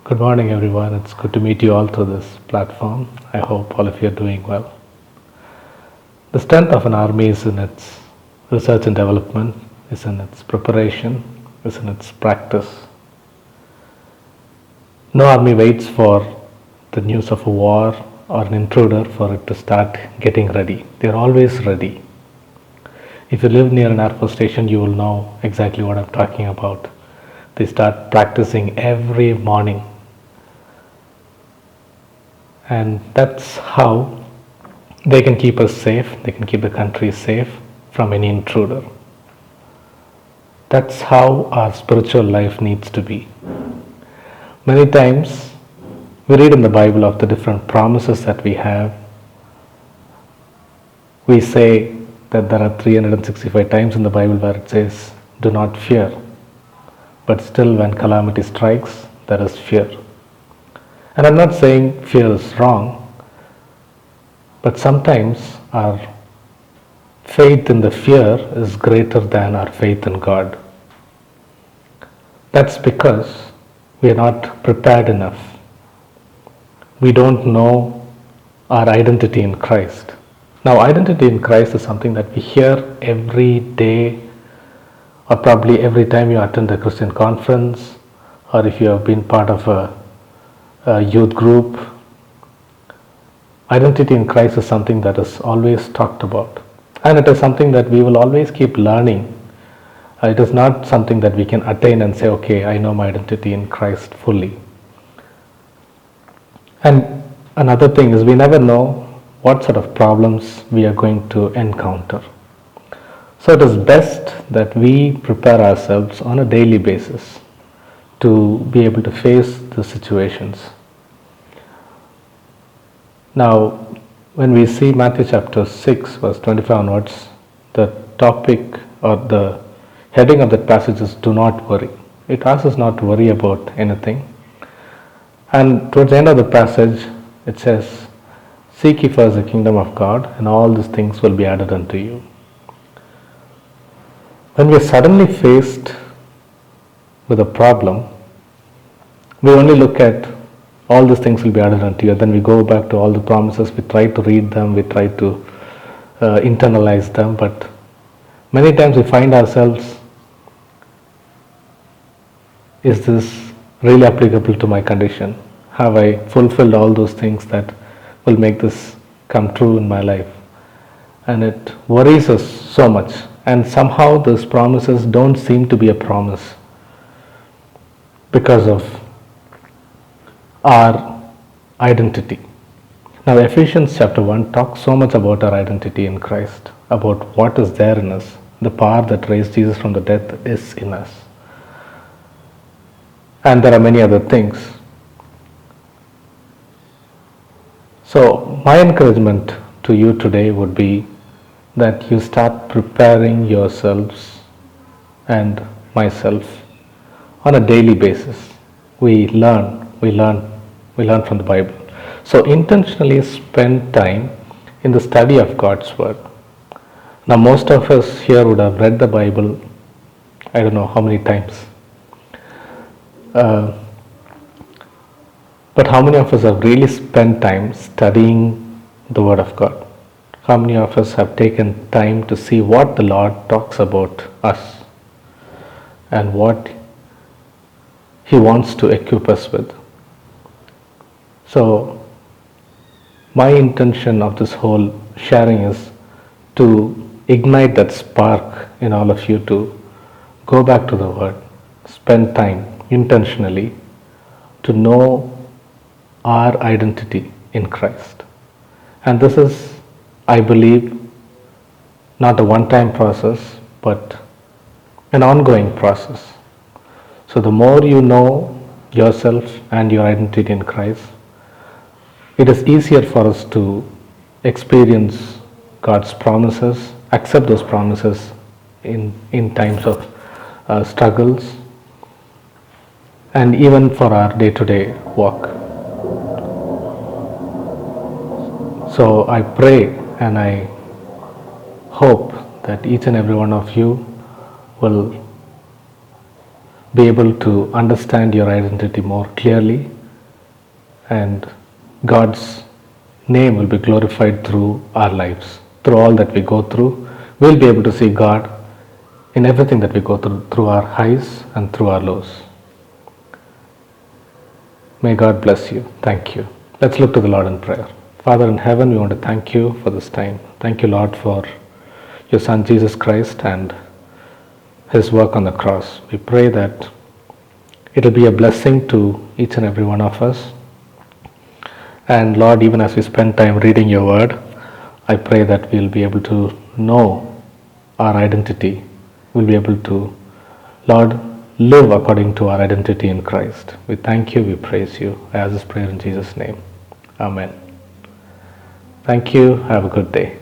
Good morning, everyone. It's good to meet you all through this platform. I hope all of you are doing well. The strength of an army is in its research and development, is in its preparation, is in its practice. No army waits for the news of a war or an intruder for it to start getting ready. They're always ready. If you live near an Air Force station, you will know exactly what I'm talking about. They start practicing every morning. And that's how they can keep us safe, they can keep the country safe from any intruder. That's how our spiritual life needs to be. Many times we read in the Bible of the different promises that we have. We say that there are 365 times in the Bible where it says, do not fear. But still, when calamity strikes, there is fear. And I'm not saying fear is wrong, but sometimes our faith in the fear is greater than our faith in God. That's because we are not prepared enough. We don't know our identity in Christ. Now, identity in Christ is something that we hear every day, or probably every time you attend a Christian conference, or if you have been part of a youth group. Identity in Christ is something that is always talked about, and it is something that we will always keep learning. It is not something that we can attain and say, okay, I know my identity in Christ fully. And another thing is, we never know what sort of problems we are going to encounter. So it is best that we prepare ourselves on a daily basis to be able to face the situations. Now, when we see Matthew chapter 6, verse 25 onwards, the topic or the heading of that passage is do not worry. It asks us not to worry about anything. And towards the end of the passage, it says, seek ye first the kingdom of God, and all these things will be added unto you. When we are suddenly faced with a problem, we only look at all these things will be added unto you. Then we go back to all the promises, we try to read them, we try to internalize them, but many times we find ourselves, is this really applicable to my condition? Have I fulfilled all those things that will make this come true in my life? And it worries us so much, and somehow those promises don't seem to be a promise because of our identity. Now, Ephesians chapter 1 talks so much about our identity in Christ, about what is there in us. The power that raised Jesus from the dead is in us. And there are many other things. So, my encouragement to you today would be that you start preparing yourselves and myself on a daily basis. We learn from the Bible. So intentionally spend time in the study of God's Word. Now, most of us here would have read the Bible, I don't know how many times. But how many of us have really spent time studying the Word of God? How many of us have taken time to see what the Lord talks about us and what He wants to equip us with? So, my intention of this whole sharing is to ignite that spark in all of you to go back to the Word, spend time intentionally to know our identity in Christ. And this is, I believe, not a one-time process, but an ongoing process. So the more you know yourself and your identity in Christ, it is easier for us to experience God's promises, accept those promises in times of struggles, and even for our day-to-day walk. So I pray and I hope that each and every one of you will be able to understand your identity more clearly and God's name will be glorified through our lives. Through all that we go through, we'll be able to see God in everything that we go through our highs and through our lows. May God bless you. Thank you. Let's look to the Lord in prayer. Father in heaven, we want to thank you for this time. Thank you, Lord, for your Son Jesus Christ and his work on the cross. We pray that it will be a blessing to each and every one of us. And Lord, even as we spend time reading your word, I pray that we'll be able to know our identity. We'll be able to, Lord, live according to our identity in Christ. We thank you, we praise you. I ask this prayer in Jesus' name. Amen. Thank you. Have a good day.